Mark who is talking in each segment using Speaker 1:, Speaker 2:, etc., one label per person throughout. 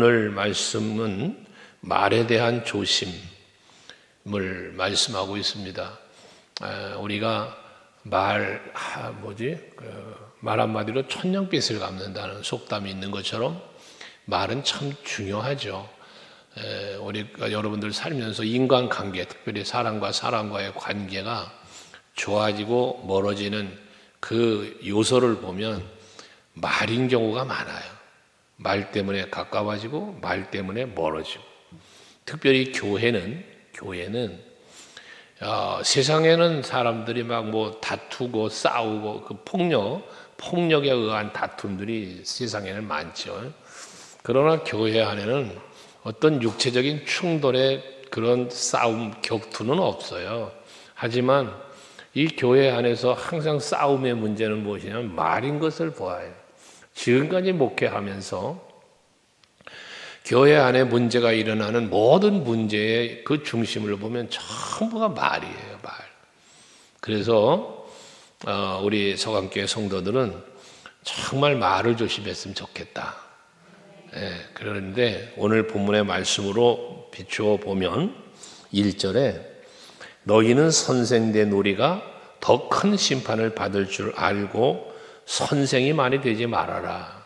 Speaker 1: 오늘 말씀은 말에 대한 조심을 말씀하고 있습니다. 우리가 말 한마디로 천냥빚을 갚는다는 속담이 있는 것처럼 말은 참 중요하죠. 우리가 여러분들 살면서 인간관계, 특별히 사람과 사람과의 관계가 좋아지고 멀어지는 그 요소를 보면 말인 경우가 많아요. 말 때문에 가까워지고 말 때문에 멀어지고. 특별히 교회는 세상에는 사람들이 막 다투고 싸우고 그 폭력에 의한 다툼들이 세상에는 많죠. 그러나 교회 안에는 어떤 육체적인 충돌의 그런 싸움, 격투는 없어요. 하지만 이 교회 안에서 항상 싸움의 문제는 무엇이냐면 말인 것을 보아요. 지금까지 목회하면서 교회 안에 문제가 일어나는 모든 문제의 그 중심을 보면 전부가 말이에요, 말. 그래서 우리 서강교회 성도들은 정말 말을 조심했으면 좋겠다. 그런데 오늘 본문의 말씀으로 비추어 보면 1절에 너희는 선생된 우리가 더 큰 심판을 받을 줄 알고 선생이 많이 되지 말아라.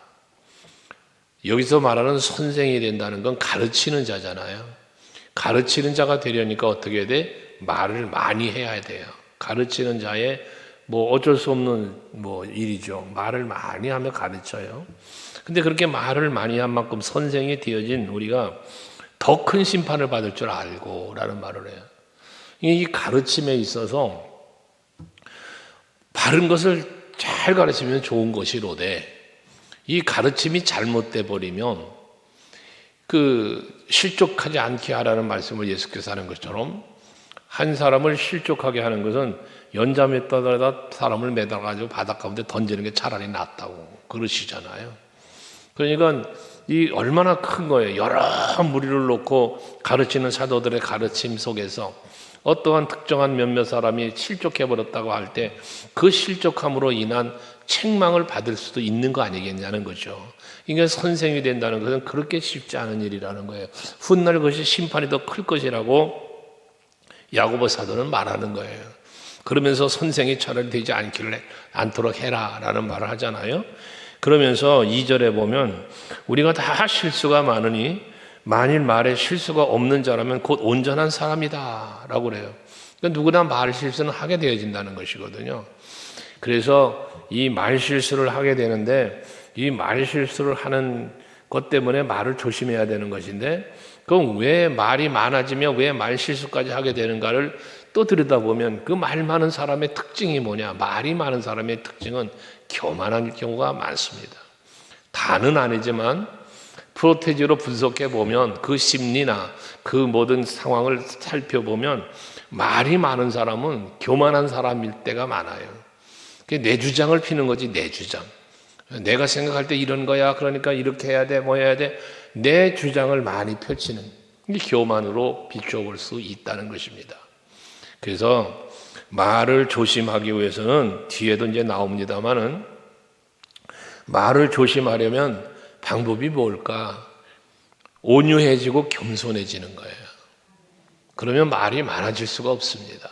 Speaker 1: 여기서 말하는 선생이 된다는 건 가르치는 자잖아요. 가르치는 자가 되려니까 어떻게 해야 돼? 말을 많이 해야 돼요. 가르치는 자의 어쩔 수 없는 일이죠. 말을 많이 하며 가르쳐요. 근데 그렇게 말을 많이 한 만큼 선생이 되어진 우리가 더 큰 심판을 받을 줄 알고 라는 말을 해요. 이 가르침에 있어서 바른 것을 잘 가르치면 좋은 것이로되 이 가르침이 잘못돼 버리면 실족하지 않게 하라는 말씀을 예수께서 하는 것처럼 한 사람을 실족하게 하는 것은 연자매다가 사람을 매달아가지고 바닷가 가운데 던지는 게 차라리 낫다고 그러시잖아요. 그러니까 이 얼마나 큰 거예요. 여러 무리를 놓고 가르치는 사도들의 가르침 속에서 어떠한 특정한 몇몇 사람이 실족해버렸다고 할 때 그 실족함으로 인한 책망을 받을 수도 있는 거 아니겠냐는 거죠. 이게 선생이 된다는 것은 그렇게 쉽지 않은 일이라는 거예요. 훗날 그것이 심판이 더 클 것이라고 야고보 사도는 말하는 거예요. 그러면서 선생이 차라리 되지 않도록 해라 라는 말을 하잖아요. 그러면서 2절에 보면 우리가 다 실수가 많으니 만일 말에 실수가 없는 자라면 곧 온전한 사람이다 라고 그래요. 그러니까 누구나 말 실수는 하게 되어진다는 것이거든요. 그래서 이 말 실수를 하게 되는데 이 말 실수를 하는 것 때문에 말을 조심해야 되는 것인데 그럼 왜 말이 많아지며 왜 말 실수까지 하게 되는가를 또 들여다보면 그 말 많은 사람의 특징이 뭐냐? 말이 많은 사람의 특징은 교만한 경우가 많습니다. 다는 아니지만 프로테지로 분석해 보면 그 심리나 그 모든 상황을 살펴보면 말이 많은 사람은 교만한 사람일 때가 많아요. 내 주장을 피는 거지, 내 주장. 내가 생각할 때 이런 거야. 그러니까 이렇게 해야 돼, 해야 돼. 내 주장을 많이 펼치는 이 교만으로 비추어 볼 수 있다는 것입니다. 그래서 말을 조심하기 위해서는 뒤에도 이제 나옵니다만은 말을 조심하려면 방법이 뭘까? 온유해지고 겸손해지는 거예요. 그러면 말이 많아질 수가 없습니다.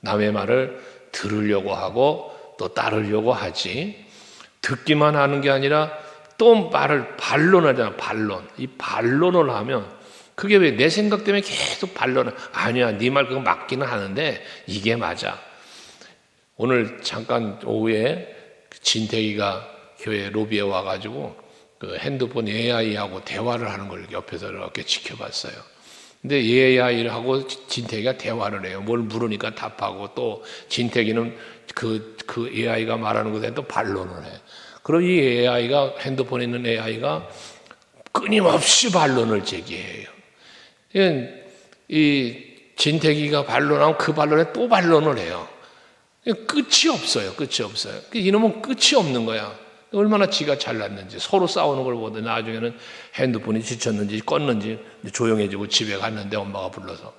Speaker 1: 남의 말을 들으려고 하고 또 따르려고 하지 듣기만 하는 게 아니라 또 말을 반론하잖아. 반론. 이 반론을 하면 그게 왜 내 생각 때문에 계속 반론을 아니야. 네 말 그거 맞기는 하는데 이게 맞아. 오늘 잠깐 오후에 진태기가 교회 로비에 와가지고 그 핸드폰 AI하고 대화를 하는 걸 옆에서 이렇게 지켜봤어요. 근데 AI를 하고 진태기가 대화를 해요. 뭘 물으니까 답하고 또 진태기는 그 AI가 말하는 것에 또 반론을 해. 그럼 이 AI가 핸드폰에 있는 AI가 끊임없이 반론을 제기해요. 이 진태기가 반론하면 그 반론에 또 반론을 해요. 끝이 없어요. 끝이 없어요. 이놈은 끝이 없는 거야. 얼마나 지가 잘났는지 서로 싸우는 걸 보더니 나중에는 핸드폰이 지쳤는지 껐는지 조용해지고 집에 갔는데 엄마가 불러서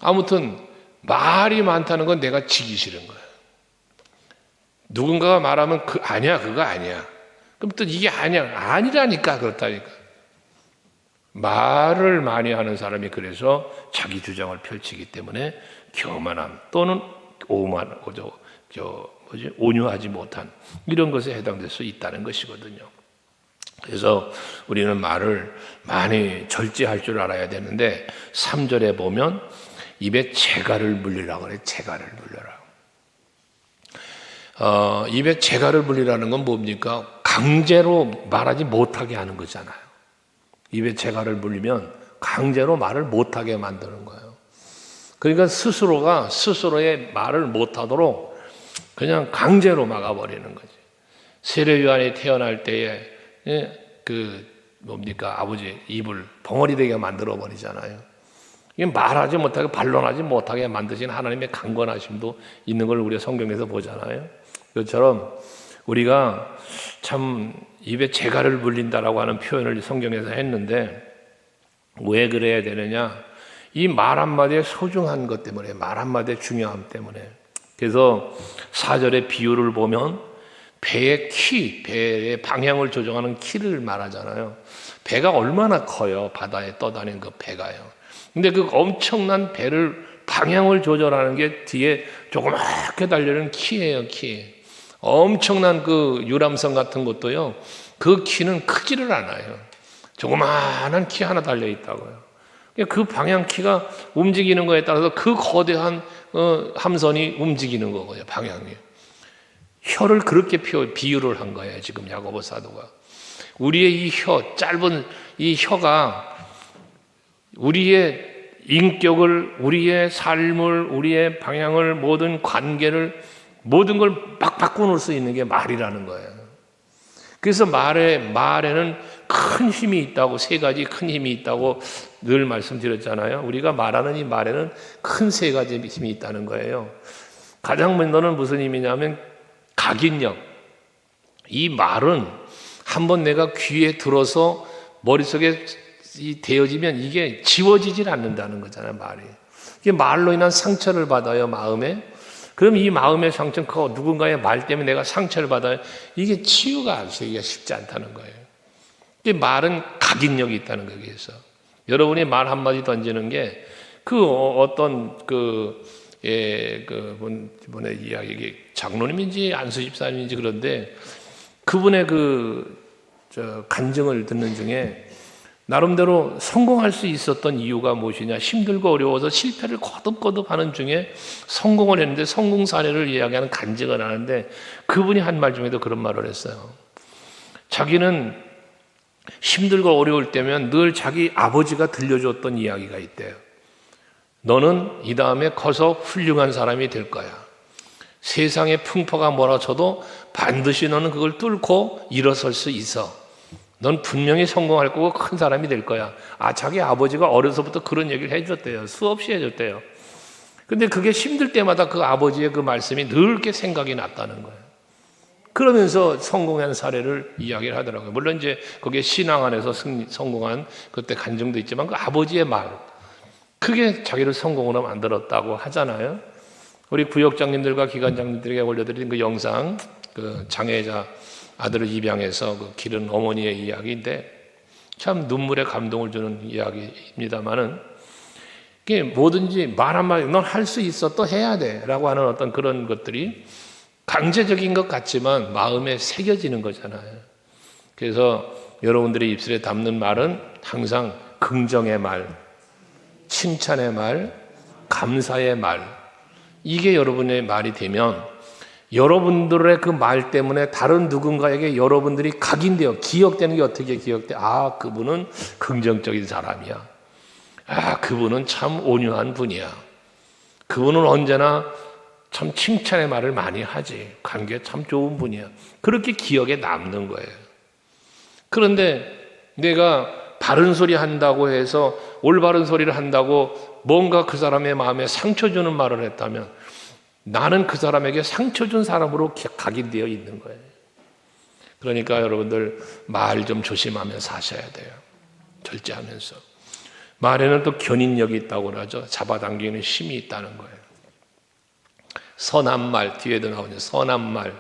Speaker 1: 아무튼 말이 많다는 건 내가 지기 싫은 거예요. 누군가가 말하면 아니야 그거 아니야. 그럼 또 이게 아니야 아니라니까 그렇다니까. 말을 많이 하는 사람이 그래서 자기 주장을 펼치기 때문에 교만함 또는 온유하지 못한 이런 것에 해당될 수 있다는 것이거든요. 그래서 우리는 말을 많이 절제할 줄 알아야 되는데 3절에 보면 입에 재갈을 물리라고 그래요. 재갈을 물려라. 입에 재갈을 물리라는 건 뭡니까? 강제로 말하지 못하게 하는 거잖아요. 입에 재갈을 물리면 강제로 말을 못하게 만드는 거예요. 그러니까 스스로가 스스로의 말을 못하도록 그냥 강제로 막아버리는 거지. 세례 요한이 태어날 때에 아버지 입을 벙어리 되게 만들어 버리잖아요. 이게 말하지 못하게 반론하지 못하게 만드신 하나님의 강권하심도 있는 걸 우리가 성경에서 보잖아요. 그것처럼 우리가 참 입에 재갈을 물린다라고 하는 표현을 성경에서 했는데 왜 그래야 되느냐? 이 말 한마디의 소중한 것 때문에, 말 한마디의 중요함 때문에. 그래서 4절의 비유를 보면 배의 키, 배의 방향을 조정하는 키를 말하잖아요. 배가 얼마나 커요? 바다에 떠다니는 그 배가요. 근데 그 엄청난 배를 방향을 조절하는 게 뒤에 조그맣게 달려있는 키예요, 키. 엄청난 그 유람선 같은 것도요, 그 키는 크지를 않아요. 조그마한 키 하나 달려 있다고요. 그 방향 키가 움직이는 거에 따라서 그 거대한 함선이 움직이는 거고요, 방향이. 혀를 그렇게 비유를 한 거예요, 지금 야고보 사도가. 우리의 이 짧은 이 혀가 우리의 인격을, 우리의 삶을, 우리의 방향을, 모든 관계를, 모든 걸 막 바꿔놓을 수 있는 게 말이라는 거예요. 그래서 말에는 큰 힘이 있다고, 3가지 큰 힘이 있다고 늘 말씀드렸잖아요. 우리가 말하는 이 말에는 큰 3가지 힘이 있다는 거예요. 가장 먼저는 무슨 힘이냐면 각인력. 이 말은 한번 내가 귀에 들어서 머릿속에 되어지면 이게 지워지질 않는다는 거잖아요, 말이. 이게 말로 인한 상처를 받아요, 마음에. 그럼 이 마음의 상처는 그 누군가의 말 때문에 내가 상처를 받아요. 이게 치유가 되기가 쉽지 않다는 거예요. 이 말은 각인력이 있다는 거기에서. 여러분이 말 한마디 던지는 게 이번에 이야기 장로님인지 안수집사님인지 그런데 그분의 간증을 듣는 중에 나름대로 성공할 수 있었던 이유가 무엇이냐, 힘들고 어려워서 실패를 거듭거듭 하는 중에 성공을 했는데 성공 사례를 이야기하는 간증을 하는데 그분이 한 말 중에도 그런 말을 했어요. 자기는 힘들고 어려울 때면 늘 자기 아버지가 들려줬던 이야기가 있대요. 너는 이 다음에 커서 훌륭한 사람이 될 거야. 세상의 풍파가 몰아쳐도 반드시 너는 그걸 뚫고 일어설 수 있어. 넌 분명히 성공할 거고 큰 사람이 될 거야. 자기 아버지가 어려서부터 그런 얘기를 해줬대요. 수없이 해줬대요. 근데 그게 힘들 때마다 그 아버지의 그 말씀이 늘 이렇게 생각이 났다는 거예요. 그러면서 성공한 사례를 이야기를 하더라고요. 물론 이제 거기에 신앙 안에서 성공한 그때 간증도 있지만 그 아버지의 말, 그게 자기를 성공으로 만들었다고 하잖아요. 우리 구역장님들과 기관장님들에게 올려드린 그 영상, 그 장애자 아들을 입양해서 그 기른 어머니의 이야기인데 참 눈물에 감동을 주는 이야기입니다만은 이게 뭐든지 말 한마디 넌 할 수 있어 또 해야 돼 라고 하는 어떤 그런 것들이 강제적인 것 같지만 마음에 새겨지는 거잖아요. 그래서 여러분들의 입술에 담는 말은 항상 긍정의 말, 칭찬의 말, 감사의 말, 이게 여러분의 말이 되면 여러분들의 그 말 때문에 다른 누군가에게 여러분들이 각인되어 기억되는 게 어떻게 기억돼? 그분은 긍정적인 사람이야. 그분은 참 온유한 분이야. 그분은 언제나 참 칭찬의 말을 많이 하지. 관계 참 좋은 분이야. 그렇게 기억에 남는 거예요. 그런데 내가 바른 소리 한다고 해서 올바른 소리를 한다고 뭔가 그 사람의 마음에 상처 주는 말을 했다면 나는 그 사람에게 상처 준 사람으로 각인되어 있는 거예요. 그러니까 여러분들 말 좀 조심하면서 사셔야 돼요. 절제하면서. 말에는 또 견인력이 있다고 그러죠. 잡아당기는 힘이 있다는 거예요. 선한 말, 뒤에도 나오죠. 선한 말,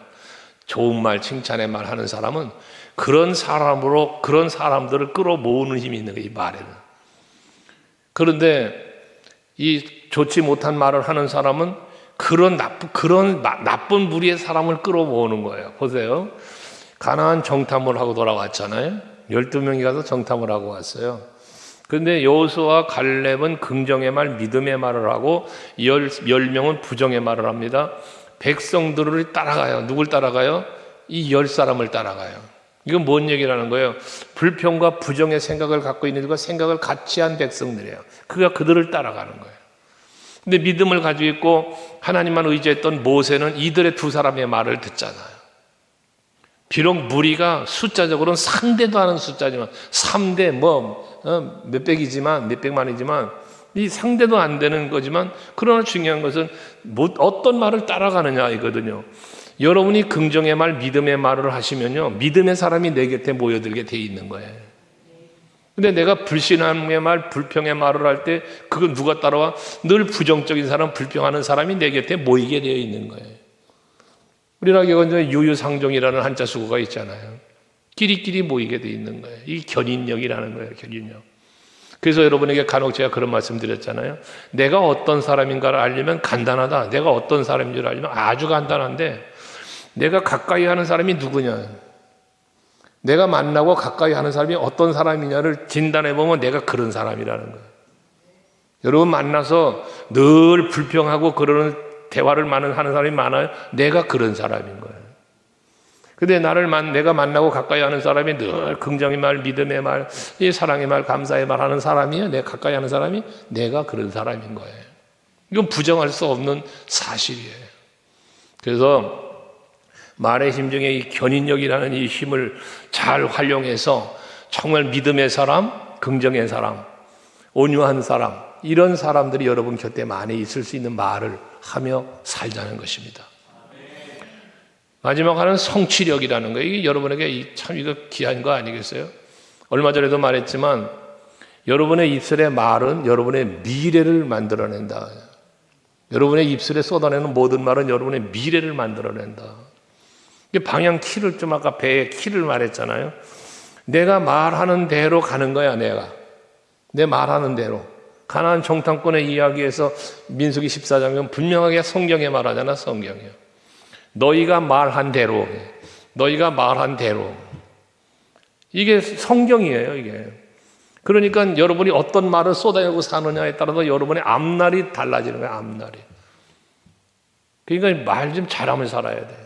Speaker 1: 좋은 말, 칭찬의 말 하는 사람은 그런 사람으로 그런 사람들을 끌어모으는 힘이 있는 거예요, 이 말에는. 그런데 이 좋지 못한 말을 하는 사람은 그런 나쁜 무리의 사람을 끌어모으는 거예요. 보세요. 가나안 정탐을 하고 돌아왔잖아요. 12명이 가서 정탐을 하고 왔어요. 그런데 여호수아와 갈렙은 긍정의 말, 믿음의 말을 하고 10명은 부정의 말을 합니다. 백성들을 따라가요. 누굴 따라가요? 이 10사람을 따라가요. 이건 뭔 얘기라는 거예요? 불평과 부정의 생각을 갖고 있는 것과 생각을 같이 한 백성들이에요. 그들을 따라가는 거예요. 근데 믿음을 가지고 있고 하나님만 의지했던 모세는 이들의 두 사람의 말을 듣잖아요. 비록 무리가 숫자적으로는 상대도 하는 숫자지만 3대 몇백만이지만 이 상대도 안 되는 거지만 그러나 중요한 것은 어떤 말을 따라가느냐 이거든요. 여러분이 긍정의 말, 믿음의 말을 하시면요, 믿음의 사람이 내 곁에 모여들게 돼 있는 거예요. 근데 내가 불신함의 말, 불평의 말을 할 때 그건 누가 따라와? 늘 부정적인 사람, 불평하는 사람이 내 곁에 모이게 되어 있는 거예요. 우리나라 교회는 유유상종이라는 한자 수고가 있잖아요. 끼리끼리 모이게 되어 있는 거예요. 이 견인력이라는 거예요, 견인력. 그래서 여러분에게 간혹 제가 그런 말씀 드렸잖아요. 내가 어떤 사람인가를 알려면 간단하다. 내가 어떤 사람인 줄 알려면 아주 간단한데 내가 가까이 하는 사람이 누구냐, 내가 만나고 가까이 하는 사람이 어떤 사람이냐를 진단해 보면 내가 그런 사람이라는 거예요. 여러분 만나서 늘 불평하고 그러는 대화를 하는 사람이 많아요. 내가 그런 사람인 거예요. 근데 내가 만나고 가까이 하는 사람이 늘 긍정의 말, 믿음의 말, 사랑의 말, 감사의 말 하는 사람이에요. 내가 가까이 하는 사람이 내가 그런 사람인 거예요. 이건 부정할 수 없는 사실이에요. 그래서 말의 힘 중에 이 견인력이라는 이 힘을 잘 활용해서 정말 믿음의 사람, 긍정의 사람, 온유한 사람, 이런 사람들이 여러분 곁에 많이 있을 수 있는 말을 하며 살자는 것입니다. 마지막 하나는 성취력이라는 거예요. 이게 여러분에게 참 이거 귀한 거 아니겠어요? 얼마 전에도 말했지만 여러분의 입술의 말은 여러분의 미래를 만들어낸다. 여러분의 입술에 쏟아내는 모든 말은 여러분의 미래를 만들어낸다. 방향 키를 좀 아까 배의 키를 말했잖아요. 내가 말하는 대로 가는 거야. 내 말하는 대로. 가나안 정탐꾼의 이야기에서 민수기 14장은 분명하게 성경에 말하잖아. 성경이요. 너희가 말한 대로. 이게 성경이에요. 이게. 그러니까 여러분이 어떤 말을 쏟아내고 사느냐에 따라서 여러분의 앞날이 달라지는 거예요. 앞날이. 그러니까 말 좀 잘하면 살아야 돼요.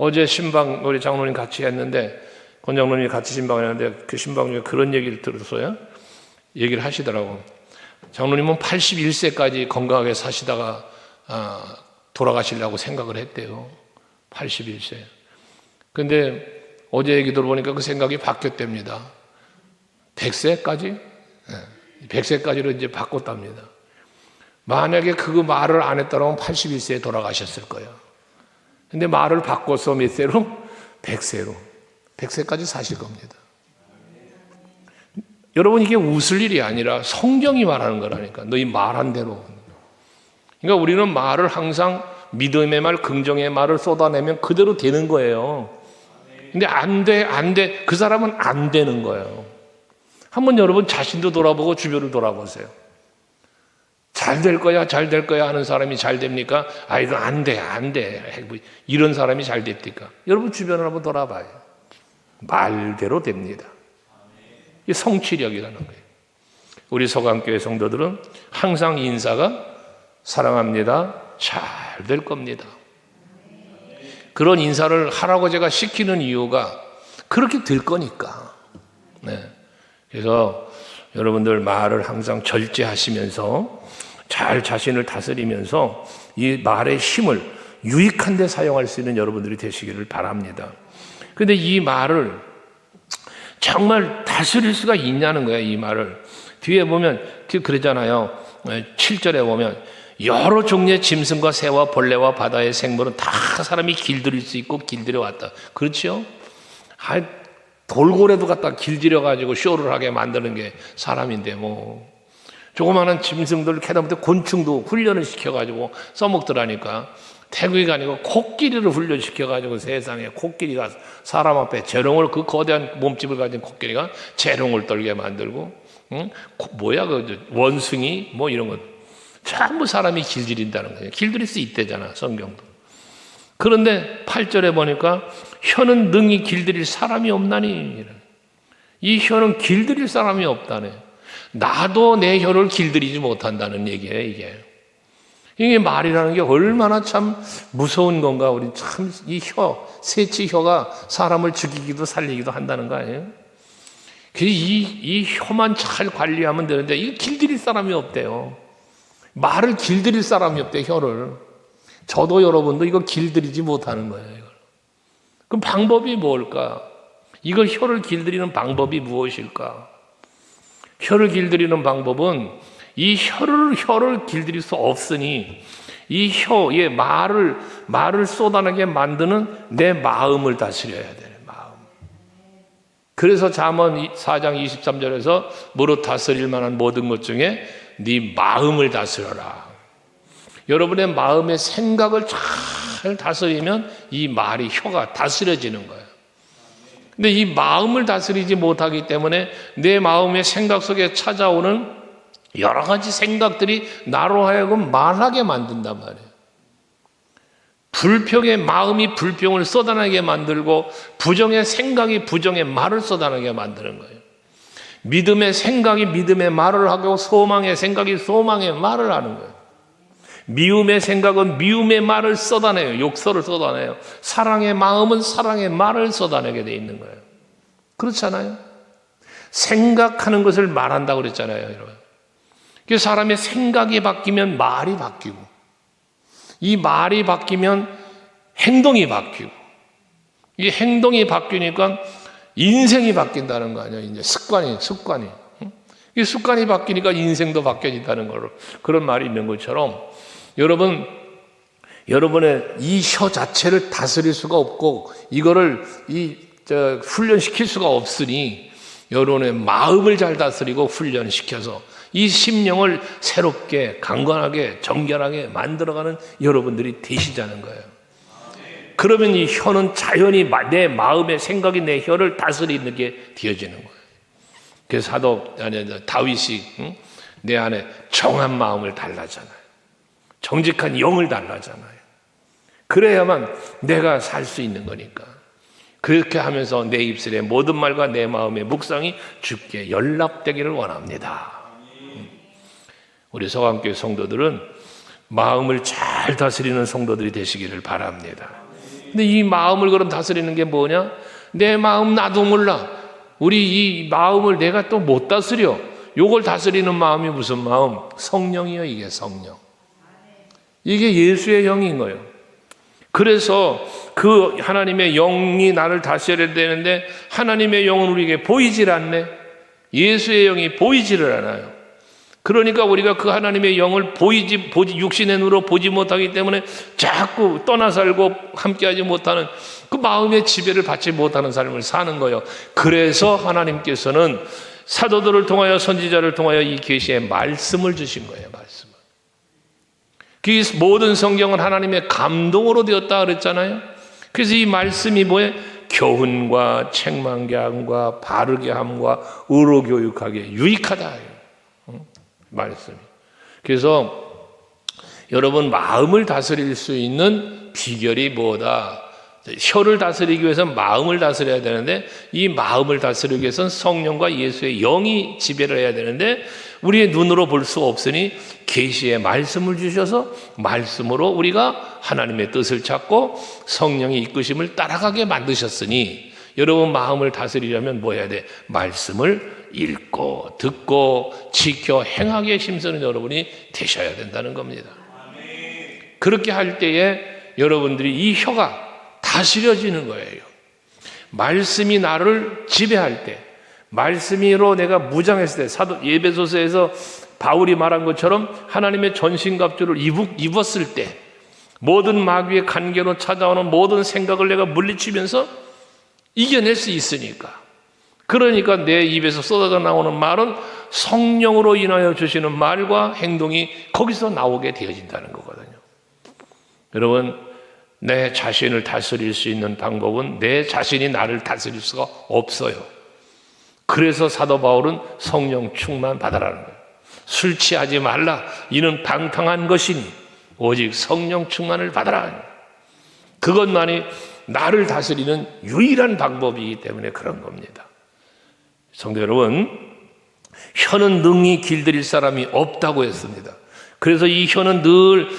Speaker 1: 어제 신방 우리 장로님 같이 했는데 권 장로님이 같이 신방을 했는데 그 신방 중에 그런 얘기를 들었어요. 얘기를 하시더라고. 장로님은 81세까지 건강하게 사시다가 돌아가시려고 생각을 했대요. 81세. 근데 어제 얘기 들어보니까 그 생각이 바뀌었답니다. 100세까지? 100세까지로 이제 바꿨답니다. 만약에 그 말을 안 했더라면 81세에 돌아가셨을 거예요. 근데 말을 바꿔서 몇 세로? 100세로. 100세까지 사실 겁니다. 여러분 이게 웃을 일이 아니라 성경이 말하는 거라니까. 너희 말한 대로. 그러니까 우리는 말을 항상 믿음의 말, 긍정의 말을 쏟아내면 그대로 되는 거예요. 근데 안 돼. 그 사람은 안 되는 거예요. 한번 여러분 자신도 돌아보고 주변을 돌아보세요. 잘 될 거야 하는 사람이 잘 됩니까? 이거 안 돼. 이런 사람이 잘 됩니까? 여러분 주변을 한번 돌아봐요. 말대로 됩니다. 이게 성취력이라는 거예요. 우리 서강교회 성도들은 항상 인사가 사랑합니다. 잘 될 겁니다. 그런 인사를 하라고 제가 시키는 이유가 그렇게 될 거니까. 네. 그래서 여러분들 말을 항상 절제하시면서 잘 자신을 다스리면서 이 말의 힘을 유익한 데 사용할 수 있는 여러분들이 되시기를 바랍니다. 그런데 이 말을 정말 다스릴 수가 있냐는 거예요. 이 말을. 뒤에 보면 그러잖아요. 7절에 보면 여러 종류의 짐승과 새와 벌레와 바다의 생물은 다 사람이 길들일 수 있고 길들여 왔다. 그렇죠? 돌고래도 갖다 길들여가지고 쇼를 하게 만드는 게 사람인데 조그마한 짐승들 캐다못해 곤충도 훈련을 시켜가지고 써먹더라니까. 태국이가 아니고 코끼리를 훈련시켜가지고 세상에 코끼리가 사람 앞에 재롱을, 그 거대한 몸집을 가진 코끼리가 재롱을 떨게 만들고, 응? 뭐야, 그 원숭이, 뭐 이런 것. 전부 사람이 길들인다는 거예요. 길들일 수 있대잖아, 성경도. 그런데 8절에 보니까 혀는 능히 길들일 사람이 없나니. 이 혀는 길들일 사람이 없다네. 나도 내 혀를 길들이지 못한다는 얘기예요, 이게. 이게 말이라는 게 얼마나 참 무서운 건가. 우리 참 이 혀, 세치 혀가 사람을 죽이기도 살리기도 한다는 거 아니에요? 이 혀만 잘 관리하면 되는데 이거 길들일 사람이 없대요. 말을 길들일 사람이 없대, 혀를. 저도 여러분도 이거 길들이지 못하는 거예요, 이걸. 그럼 방법이 뭘까? 이걸 혀를 길들이는 방법이 무엇일까? 혀를 길들이는 방법은 이 혀를 길들일 수 없으니 이 혀에 말을 쏟아내게 만드는 내 마음을 다스려야 돼, 마음. 그래서 잠언 4장 23절에서 무릇 다스릴 만한 모든 것 중에 네 마음을 다스려라. 여러분의 마음의 생각을 잘 다스리면 이 말이, 혀가 다스려지는 거예요. 근데 이 마음을 다스리지 못하기 때문에 내 마음의 생각 속에 찾아오는 여러 가지 생각들이 나로 하여금 말하게 만든단 말이에요. 불평의 마음이 불평을 쏟아내게 만들고 부정의 생각이 부정의 말을 쏟아내게 만드는 거예요. 믿음의 생각이 믿음의 말을 하고 소망의 생각이 소망의 말을 하는 거예요. 미움의 생각은 미움의 말을 쏟아내요. 욕설을 쏟아내요. 사랑의 마음은 사랑의 말을 쏟아내게 돼 있는 거예요. 그렇잖아요. 생각하는 것을 말한다고 그랬잖아요, 여러분. 사람의 생각이 바뀌면 말이 바뀌고, 이 말이 바뀌면 행동이 바뀌고, 이 행동이 바뀌니까 인생이 바뀐다는 거 아니에요. 이제 습관이. 이 습관이 바뀌니까 인생도 바뀌어진다는 거로, 그런 말이 있는 것처럼 여러분의 이 혀 자체를 다스릴 수가 없고 이거를 훈련시킬 수가 없으니 여러분의 마음을 잘 다스리고 훈련시켜서 이 심령을 새롭게 강건하게 정결하게 만들어가는 여러분들이 되시자는 거예요. 그러면 이 혀는 자연히 내 마음의 생각이 내 혀를 다스리는 게 되어지는 거예요. 그래서 다윗이 내 안에 정한 마음을 달라잖아요. 정직한 영을 달라잖아요. 그래야만 내가 살 수 있는 거니까. 그렇게 하면서 내 입술의 모든 말과 내 마음의 묵상이 주께 연락되기를 원합니다. 우리 서강교회 성도들은 마음을 잘 다스리는 성도들이 되시기를 바랍니다. 근데 이 마음을 그럼 다스리는 게 뭐냐? 내 마음 나도 몰라. 우리 이 마음을 내가 또 못 다스려. 요걸 다스리는 마음이 무슨 마음? 성령이요, 이게 성령. 이게 예수의 영인 거예요. 그래서 그 하나님의 영이 나를 다스려야 되는데 하나님의 영은 우리에게 보이질 않네. 예수의 영이 보이지를 않아요. 그러니까 우리가 그 하나님의 영을 육신의 눈으로 보지 못하기 때문에 자꾸 떠나 살고 함께하지 못하는 그 마음의 지배를 받지 못하는 삶을 사는 거예요. 그래서 하나님께서는 사도들을 통하여 선지자를 통하여 이 계시의 말씀을 주신 거예요. 말씀을. 그 모든 성경은 하나님의 감동으로 되었다 그랬잖아요. 그래서 이 말씀이 뭐예요? 교훈과 책망케 함과 바르게 함과 의로 교육하기에 유익하다. 말씀이. 그래서 여러분 마음을 다스릴 수 있는 비결이 뭐다? 혀를 다스리기 위해서는 마음을 다스려야 되는데 이 마음을 다스리기 위해서는 성령과 예수의 영이 지배를 해야 되는데 우리의 눈으로 볼 수 없으니 계시의 말씀을 주셔서 말씀으로 우리가 하나님의 뜻을 찾고 성령의 이끄심을 따라가게 만드셨으니 여러분 마음을 다스리려면 뭐 해야 돼? 말씀을 읽고 듣고 지켜 행하기에 힘쓰는 여러분이 되셔야 된다는 겁니다. 그렇게 할 때에 여러분들이 이 혀가 다스려지는 거예요. 말씀이 나를 지배할 때, 말씀으로 내가 무장했을 때, 사도 에베소서에서 바울이 말한 것처럼 하나님의 전신갑주를 입었을 때 모든 마귀의 간계로 찾아오는 모든 생각을 내가 물리치면서 이겨낼 수 있으니까. 그러니까 내 입에서 쏟아져 나오는 말은 성령으로 인하여 주시는 말과 행동이 거기서 나오게 되어진다는 거거든요. 여러분, 내 자신을 다스릴 수 있는 방법은 내 자신이 나를 다스릴 수가 없어요. 그래서 사도 바울은 성령 충만 받아라는 거예요. 술 취하지 말라. 이는 방탕한 것이니 오직 성령 충만을 받아라. 그것만이 나를 다스리는 유일한 방법이기 때문에 그런 겁니다. 성도 여러분, 혀는 능히 길들일 사람이 없다고 했습니다. 그래서 이 혀는 늘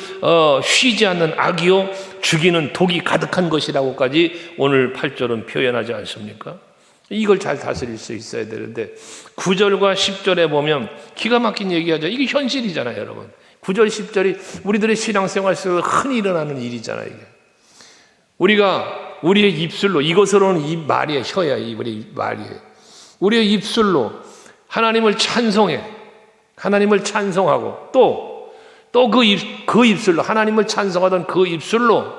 Speaker 1: 쉬지 않는 악이요 죽이는 독이 가득한 것이라고까지 오늘 8절은 표현하지 않습니까? 이걸 잘 다스릴 수 있어야 되는데 9절과 10절에 보면 기가 막힌 얘기하죠. 이게 현실이잖아요, 여러분. 9절, 10절이 우리들의 신앙생활 속에서 흔히 일어나는 일이잖아요, 이게. 우리가 우리의 입술로, 이것으로는 이 말이에요, 혀야, 우리 말이에요. 우리의 입술로 하나님을 찬송해, 하나님을 찬송하고 또 그 입술로, 하나님을 찬송하던 그 입술로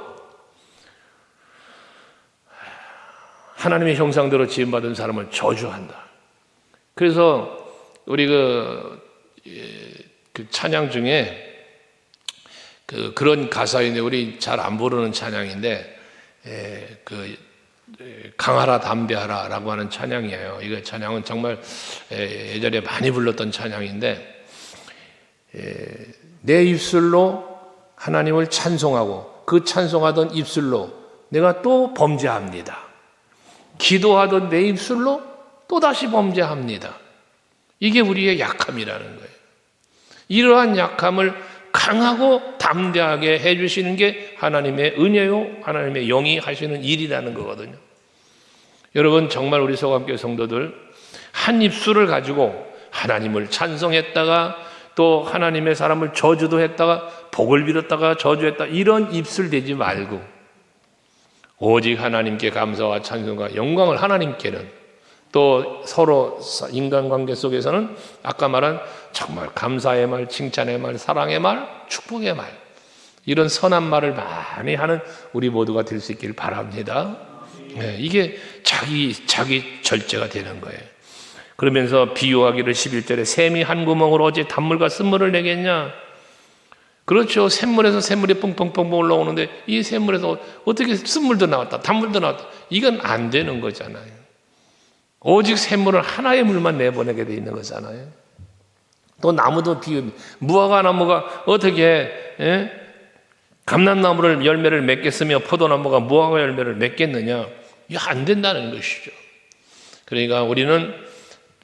Speaker 1: 하나님의 형상대로 지음받은 사람을 저주한다. 그래서 우리 그 찬양 중에 그런 가사인데 우리 잘 안 부르는 찬양인데 강하라 담대하라 라고 하는 찬양이에요. 이거 찬양은 정말 예전에 많이 불렀던 찬양인데 내 입술로 하나님을 찬송하고 그 찬송하던 입술로 내가 또 범죄합니다. 기도하던 내 입술로 또다시 범죄합니다. 이게 우리의 약함이라는 거예요. 이러한 약함을 강하고 담대하게 해주시는 게 하나님의 은혜요, 하나님의 영이 하시는 일이라는 거거든요. 여러분, 정말 우리 소감교회 성도들 한 입술을 가지고 하나님을 찬송했다가 또 하나님의 사람을 저주도 했다가 복을 빌었다가 저주했다, 이런 입술 되지 말고 오직 하나님께 감사와 찬송과 영광을, 하나님께는 또 서로 인간관계 속에서는 아까 말한 정말 감사의 말, 칭찬의 말, 사랑의 말, 축복의 말, 이런 선한 말을 많이 하는 우리 모두가 될 수 있길 바랍니다. 네, 이게 자기 절제가 되는 거예요. 그러면서 비유하기를 11절에 샘이 한 구멍으로 어찌 단물과 쓴물을 내겠냐. 그렇죠. 샘물에서 샘물이 뻥뻥뻥 올라오는데 이 샘물에서 어떻게 쓴물도 나왔다, 단물도 나왔다, 이건 안 되는 거잖아요. 오직 샘물은 하나의 물만 내보내게 돼 있는 거잖아요. 또 나무도 무화과 나무가 어떻게 감람나무를 열매를 맺겠으며 포도나무가 무화과 열매를 맺겠느냐. 이거 안 된다는 것이죠. 그러니까 우리는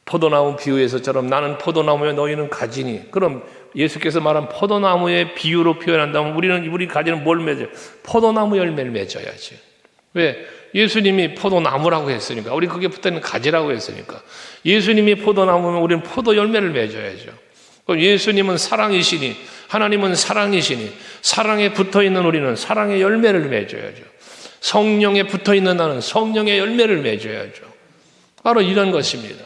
Speaker 1: 포도나무 비유에서처럼 나는 포도나무에 너희는 가지니, 그럼 예수께서 말한 포도나무의 비유로 표현한다면 우리 가지는 뭘 맺어요? 포도나무 열매를 맺어야지. 왜? 예수님이 포도나무라고 했으니까, 우리 그게 붙어있는 가지라고 했으니까. 예수님이 포도나무면 우리는 포도 열매를 맺어야죠. 그럼 예수님은 사랑이시니, 하나님은 사랑이시니, 사랑에 붙어있는 우리는 사랑의 열매를 맺어야죠. 성령에 붙어있는 나는 성령의 열매를 맺어야죠. 바로 이런 것입니다.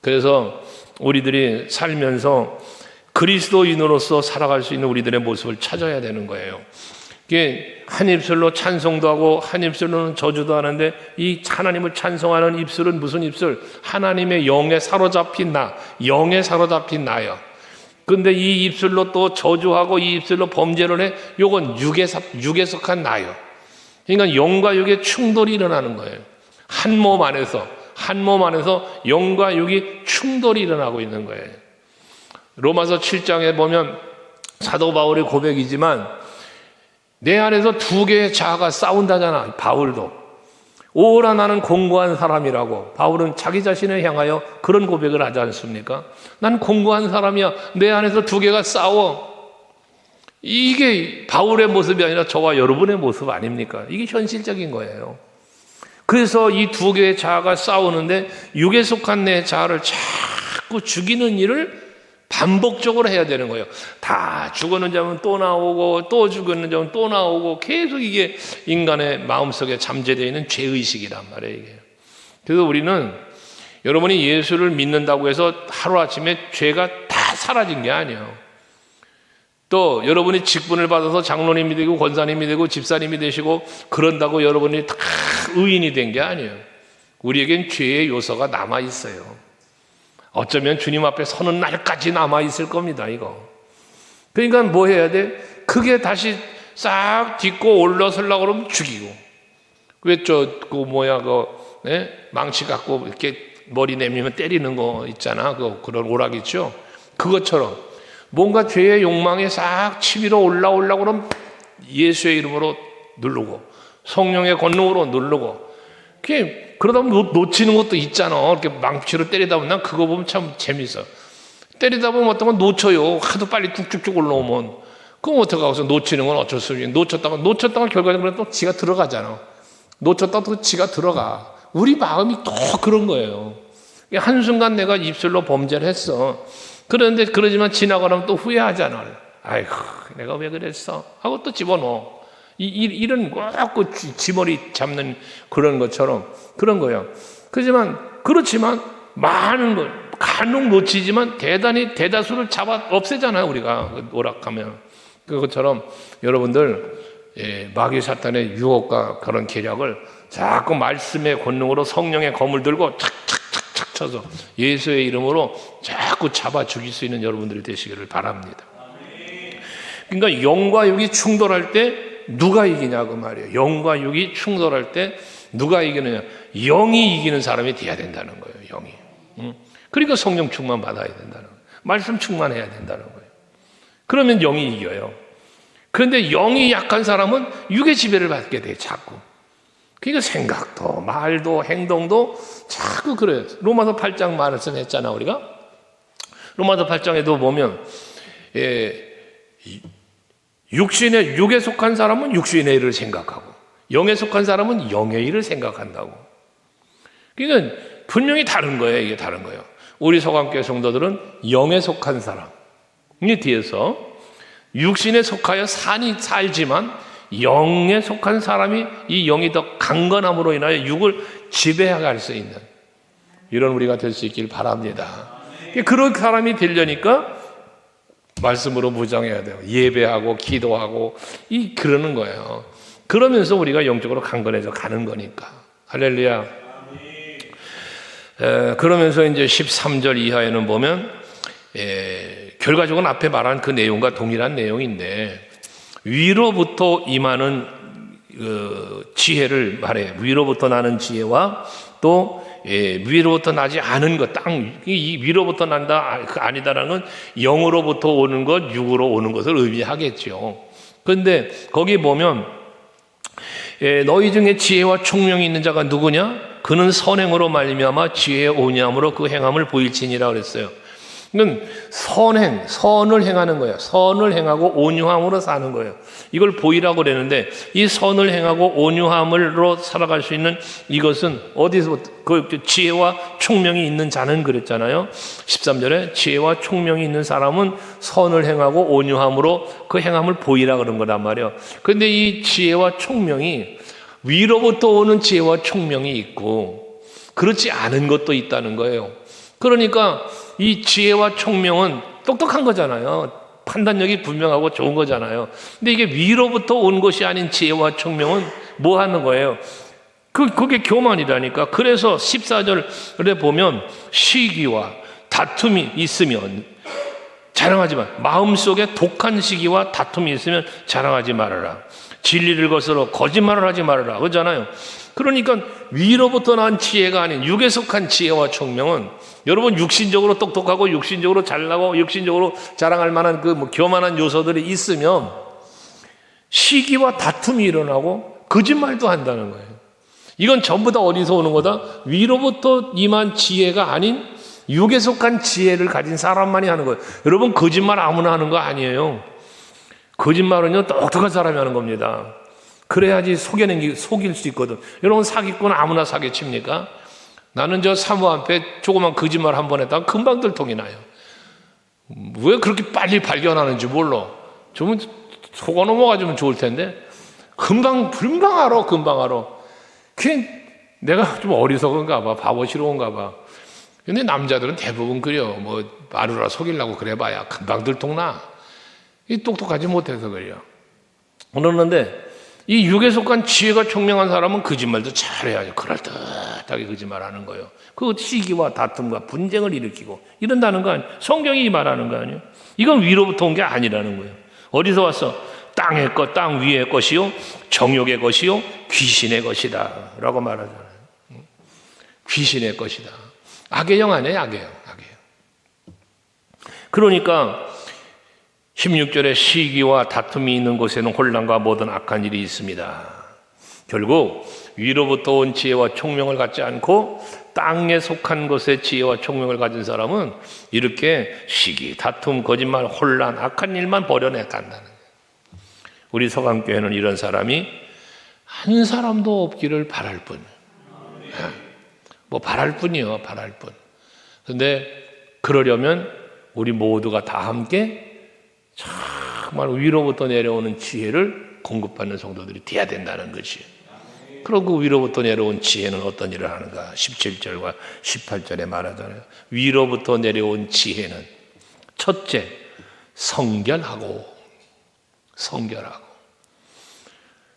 Speaker 1: 그래서 우리들이 살면서 그리스도인으로서 살아갈 수 있는 우리들의 모습을 찾아야 되는 거예요. 이게 한 입술로 찬송도 하고 한 입술로는 저주도 하는데, 이 하나님을 찬송하는 입술은 무슨 입술? 하나님의 영에 사로잡힌 영에 사로잡힌 나요. 근데 이 입술로 또 저주하고 이 입술로 범죄를 해, 요건 육에 속한 나요. 그러니까 영과 육의 충돌이 일어나는 거예요. 한 몸 안에서 영과 육이 충돌이 일어나고 있는 거예요. 로마서 7장에 보면 사도 바울의 고백이지만 내 안에서 두 개의 자아가 싸운다잖아. 바울도 오라 나는 공고한 사람이라고, 바울은 자기 자신을 향하여 그런 고백을 하지 않습니까? 난 공고한 사람이야. 내 안에서 두 개가 싸워. 이게 바울의 모습이 아니라 저와 여러분의 모습 아닙니까? 이게 현실적인 거예요. 그래서 이 두 개의 자아가 싸우는데 육에 속한 내 자아를 자꾸 죽이는 일을 반복적으로 해야 되는 거예요. 다 죽었는 자면 또 나오고 또 죽었는 자면 또 나오고, 계속 이게 인간의 마음속에 잠재되어 있는 죄의식이란 말이에요, 이게. 그래서 우리는 여러분이 예수를 믿는다고 해서 하루아침에 죄가 다 사라진 게 아니에요. 또 여러분이 직분을 받아서 장로님이 되고 권사님이 되고 집사님이 되시고 그런다고 여러분이 다 의인이 된 게 아니에요. 우리에겐 죄의 요소가 남아있어요. 어쩌면 주님 앞에 서는 날까지 남아있을 겁니다, 이거. 그러니까 뭐 해야 돼? 그게 다시 싹 딛고 올라서려고 그러면 죽이고. 왜 망치 갖고 이렇게 머리 내밀면 때리는 거 있잖아. 그런 오락 있죠. 그것처럼 뭔가 죄의 욕망에 싹 치밀어 올라오려고 그러면 예수의 이름으로 누르고 성령의 권능으로 누르고. 그러다 보면 놓치는 것도 있잖아. 이렇게 망치로 때리다 보면 난 그거 보면 참 재밌어. 때리다 보면 어떤 건 놓쳐요. 하도 빨리 뚝뚝뚝 올라오면. 그럼 어떡하고서 놓치는 건 어쩔 수 없지. 놓쳤다가 결과적으로 또 지가 들어가잖아. 놓쳤다가 또 지가 들어가. 우리 마음이 또 그런 거예요. 한순간 내가 입술로 범죄를 했어. 그러지만 지나고 나면 또 후회하잖아. 아이고, 내가 왜 그랬어? 하고 또 집어넣어. 이런 꼭 지머리 잡는 그런 것처럼 그런 거예요. 그렇지만 많은 걸 간혹 놓치지만 대다수를 잡아 없애잖아요. 우리가 오락하면. 그것처럼 여러분들 마귀 사탄의 유혹과 그런 계략을 자꾸 말씀의 권능으로 성령의 검을 들고 착착착착 쳐서 예수의 이름으로 자꾸 잡아 죽일 수 있는 여러분들이 되시기를 바랍니다. 그러니까 영과 육이 충돌할 때 누가 이기냐고 말이에요. 영과 육이 충돌할 때 누가 이기느냐? 영이 이기는 사람이 돼야 된다는 거예요. 영이. 그러니까 성령 충만 받아야 된다는 거예요. 말씀 충만해야 된다는 거예요. 그러면 영이 이겨요. 그런데 영이 약한 사람은 육의 지배를 받게 돼, 자꾸. 그러니까 생각도 말도 행동도 자꾸 그래요. 로마서 8장 말씀했잖아, 우리가. 로마서 8장에도 보면 육에 속한 사람은 육신의 일을 생각하고 영에 속한 사람은 영의 일을 생각한다고. 그러니까 분명히 다른 거예요. 이게 다른 거예요. 우리 서강교회 성도들은 영에 속한 사람, 이 뒤에서 육신에 속하여 살지만 영에 속한 사람이 이 영이 더 강건함으로 인하여 육을 지배할 수 있는 이런 우리가 될 수 있길 바랍니다. 그런 사람이 되려니까 말씀으로 무장해야 돼요. 예배하고 기도하고 그러는 거예요. 그러면서 우리가 영적으로 강건해져 가는 거니까. 할렐루야. 그러면서 이제 13절 이하에는 보면 결과적으로 앞에 말한 그 내용과 동일한 내용인데 위로부터 임하는 지혜를 말해. 위로부터 나는 지혜와 또 위로부터 나지 않은 것, 이 위로부터 난다 아니다라는 건 영으로부터 오는 것, 육으로 오는 것을 의미하겠죠. 그런데 거기 보면 너희 중에 지혜와 총명이 있는 자가 누구냐? 그는 선행으로 말미암아 지혜에 오냐므로 그 행함을 보일지니라 그랬어요. 이건 선을 행하는 거예요. 선을 행하고 온유함으로 사는 거예요. 이걸 보이라고 그랬는데 이 선을 행하고 온유함으로 살아갈 수 있는 이것은 어디서부터 그 지혜와 총명이 있는 자는 그랬잖아요. 13절에 지혜와 총명이 있는 사람은 선을 행하고 온유함으로 그 행함을 보이라 그런 거란 말이에요. 그런데 이 지혜와 총명이 위로부터 오는 지혜와 총명이 있고 그렇지 않은 것도 있다는 거예요. 그러니까 이 지혜와 총명은 똑똑한 거잖아요. 판단력이 분명하고 좋은 거잖아요. 근데 이게 위로부터 온 것이 아닌 지혜와 총명은 뭐 하는 거예요? 그게 교만이라니까. 그래서 14절에 보면 시기와 다툼이 있으면 자랑하지 마. 마음속에 독한 시기와 다툼이 있으면 자랑하지 말아라. 진리를 거스러 거짓말을 하지 말아라. 그러잖아요. 그러니까 위로부터 난 지혜가 아닌 육에 속한 지혜와 총명은 여러분 육신적으로 똑똑하고 육신적으로 잘나고 육신적으로 자랑할 만한 교만한 요소들이 있으면 시기와 다툼이 일어나고 거짓말도 한다는 거예요. 이건 전부 다 어디서 오는 거다? 위로부터 임한 지혜가 아닌 육에 속한 지혜를 가진 사람만이 하는 거예요. 여러분 거짓말 아무나 하는 거 아니에요. 거짓말은요 똑똑한 사람이 하는 겁니다. 그래야지 속일 수 있거든. 여러분 사기꾼 아무나 사기칩니까? 나는 저 사모 앞에 조그만 거짓말 한 번 했다가 금방 들통이 나요. 왜 그렇게 빨리 발견하는지 몰라. 좀 속아 넘어가주면 좋을 텐데 금방 알아. 내가 좀 어리석은가 봐. 바보스러운가 봐. 근데 남자들은 대부분 그래요. 마누라 속이려고 그래봐야 금방 들통나. 똑똑하지 못해서 그래요. 그러는데 이 육에 속한 지혜가 총명한 사람은 거짓말도 잘해야죠. 그럴듯하게 거짓말하는 거예요. 그 시기와 다툼과 분쟁을 일으키고 이런다는 거 아니에요. 성경이 말하는 거 아니에요. 이건 위로부터 온 게 아니라는 거예요. 어디서 왔어? 땅의 것, 땅 위의 것이요 정욕의 것이요 귀신의 것이다 라고 말하잖아요. 귀신의 것이다. 악의 영 아니에요. 악의 영. 그러니까 16절에 시기와 다툼이 있는 곳에는 혼란과 모든 악한 일이 있습니다. 결국 위로부터 온 지혜와 총명을 갖지 않고 땅에 속한 것에 지혜와 총명을 가진 사람은 이렇게 시기, 다툼, 거짓말, 혼란, 악한 일만 버려내간다는 거예요. 우리 서강교회는 이런 사람이 한 사람도 없기를 바랄 뿐. 뭐 바랄 뿐이요, 바랄 뿐. 그런데 그러려면 우리 모두가 다 함께 정말 위로부터 내려오는 지혜를 공급받는 성도들이 돼야 된다는 것이. 그리고 그 위로부터 내려온 지혜는 어떤 일을 하는가? 17절과 18절에 말하잖아요. 위로부터 내려온 지혜는 첫째, 성결하고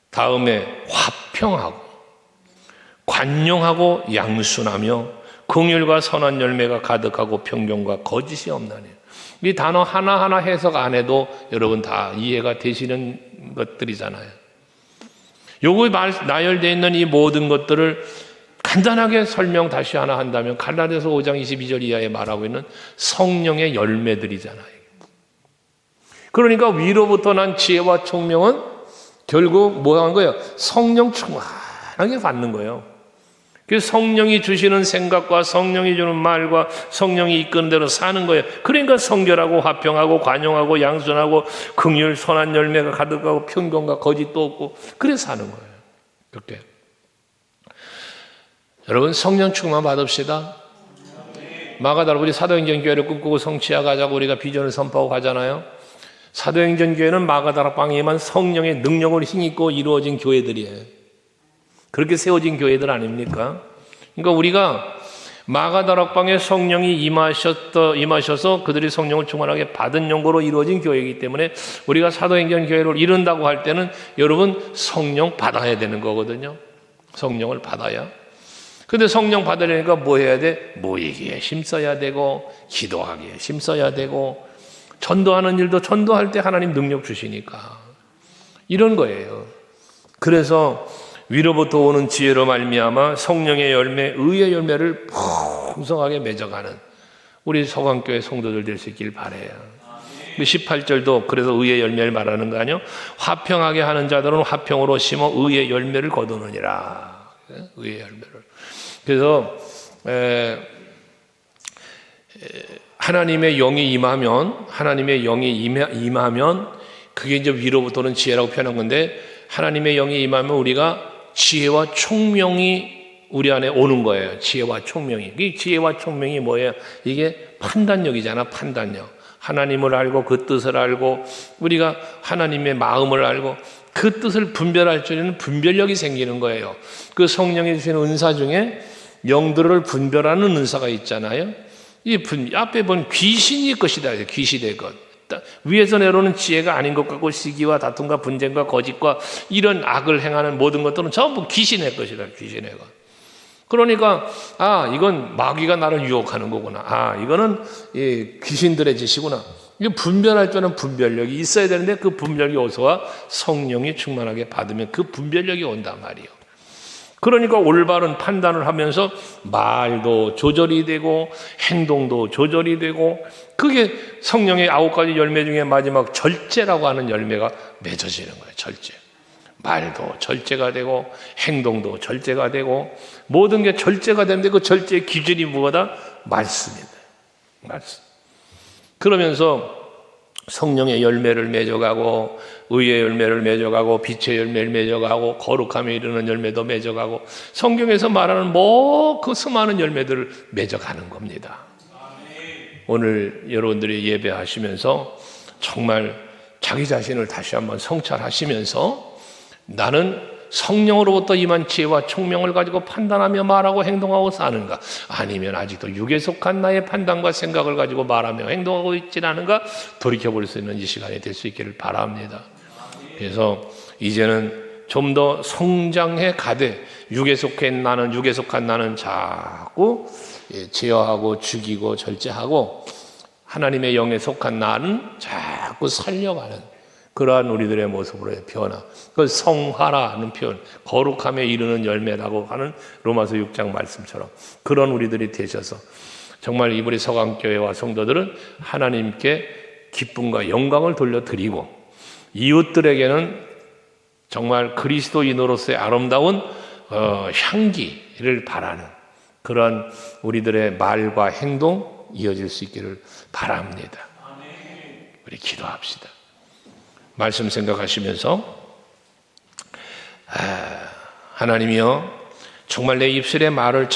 Speaker 1: 다음에 화평하고 관용하고 양순하며 긍휼과 선한 열매가 가득하고 편견과 거짓이 없나니. 이 단어 하나하나 해석 안 해도 여러분 다 이해가 되시는 것들이잖아요. 요거에 나열되어 있는 이 모든 것들을 간단하게 설명 다시 하나 한다면 갈라디아서 5장 22절 이하에 말하고 있는 성령의 열매들이잖아요. 그러니까 위로부터 난 지혜와 총명은 결국 뭐 하는 거예요? 성령 충만하게 받는 거예요. 그 성령이 주시는 생각과 성령이 주는 말과 성령이 이끄는 대로 사는 거예요. 그러니까 성결하고 화평하고 관용하고 양순하고 긍휼 선한 열매가 가득하고 편견과 거짓도 없고 그래서 사는 거예요. 그렇게 여러분 성령 충만 받읍시다. 마가다라 우리 사도행전 교회를 꿈꾸고 성취하 가자고 우리가 비전을 선포하고 가잖아요. 사도행전 교회는 마가다라 방에만 성령의 능력을 힘입고 이루어진 교회들이에요. 그렇게 세워진 교회들 아닙니까? 그러니까 우리가 마가다락방에 성령이 임하셔서 그들이 성령을 충만하게 받은 연고로 이루어진 교회이기 때문에 우리가 사도행전 교회를 이룬다고 할 때는 여러분 성령 받아야 되는 거거든요. 성령을 받아야. 근데 성령 받으려니까 뭐 해야 돼? 모이기에 힘써야 되고 기도하기에 힘써야 되고 전도하는 일도 전도할 때 하나님 능력 주시니까 이런 거예요. 그래서 위로부터 오는 지혜로 말미암아 성령의 열매, 의의 열매를 풍성하게 맺어가는 우리 서강교회 성도들 될 수 있길 바라요. 18절도 그래서 의의 열매를 말하는 거 아니요? 화평하게 하는 자들은 화평으로 심어 의의 열매를 거두느니라. 의의 열매를. 그래서 하나님의 영이 임하면 그게 이제 위로부터는 지혜라고 표현한 건데 하나님의 영이 임하면 우리가 지혜와 총명이 우리 안에 오는 거예요. 지혜와 총명이. 이 지혜와 총명이 뭐예요? 이게 판단력이잖아. 판단력. 하나님을 알고 그 뜻을 알고 우리가 하나님의 마음을 알고 그 뜻을 분별할 줄 있는 분별력이 생기는 거예요. 그 성령이 주시는 은사 중에 영들을 분별하는 은사가 있잖아요. 이 앞에 본 귀신이 것이다. 귀신의 것. 위에서 내려오는 지혜가 아닌 것 같고 시기와 다툼과 분쟁과 거짓과 이런 악을 행하는 모든 것들은 전부 귀신의 것이다. 귀신의 것. 그러니까 이건 마귀가 나를 유혹하는 거구나. 이거는 귀신들의 짓이구나. 이거 분별할 줄은 분별력이 있어야 되는데 그 분별력이 어디서와 성령이 충만하게 받으면 그 분별력이 온단 말이에요. 그러니까 올바른 판단을 하면서 말도 조절이 되고 행동도 조절이 되고 그게 성령의 9가지 열매 중에 마지막 절제라고 하는 열매가 맺어지는 거예요. 절제. 말도 절제가 되고 행동도 절제가 되고 모든 게 절제가 되는데 그 절제의 기준이 무엇이다? 말씀입니다. 말씀. 그러면서 성령의 열매를 맺어가고 의의 열매를 맺어가고 빛의 열매를 맺어가고 거룩함에 이르는 열매도 맺어가고 성경에서 말하는 그 수많은 열매들을 맺어가는 겁니다. 오늘 여러분들이 예배하시면서 정말 자기 자신을 다시 한번 성찰하시면서 나는 성령으로부터 임한 지혜와 총명을 가지고 판단하며 말하고 행동하고 사는가? 아니면 아직도 육에 속한 나의 판단과 생각을 가지고 말하며 행동하고 있지 않은가? 돌이켜볼 수 있는 이 시간이 될 수 있기를 바랍니다. 그래서 이제는 좀 더 성장해 가되 육에 속한 나는 자꾸 제어하고 죽이고 절제하고 하나님의 영에 속한 나는 자꾸 살려가는 그러한 우리들의 모습으로의 변화. 그 성화라는 표현, 거룩함에 이르는 열매라고 하는 로마서 6장 말씀처럼 그런 우리들이 되셔서 정말 우리 서강교회와 성도들은 하나님께 기쁨과 영광을 돌려드리고 이웃들에게는 정말 그리스도인으로서의 아름다운 향기를 바라는 그런 우리들의 말과 행동 이어질 수 있기를 바랍니다. 우리 기도합시다. 말씀 생각하시면서 하나님이여 정말 내 입술의 말을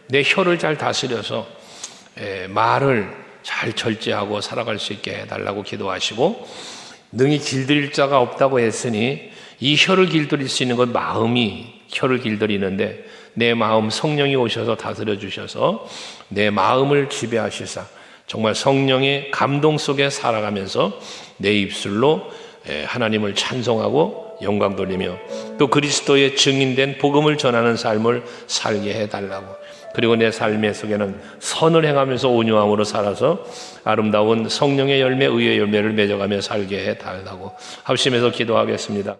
Speaker 1: 내 혀를 잘 다스려서 말을 잘 절제하고 살아갈 수 있게 해달라고 기도하시고 능히 길들일 자가 없다고 했으니 이 혀를 길들일 수 있는 건 마음이 혀를 길들이는데 내 마음 성령이 오셔서 다스려 주셔서 내 마음을 지배하시사 정말 성령의 감동 속에 살아가면서 내 입술로 하나님을 찬송하고 영광 돌리며 또 그리스도의 증인된 복음을 전하는 삶을 살게 해달라고 그리고 내 삶의 속에는 선을 행하면서 온유함으로 살아서 아름다운 성령의 열매, 의의 열매를 맺어가며 살게 해달라고 합심해서 기도하겠습니다.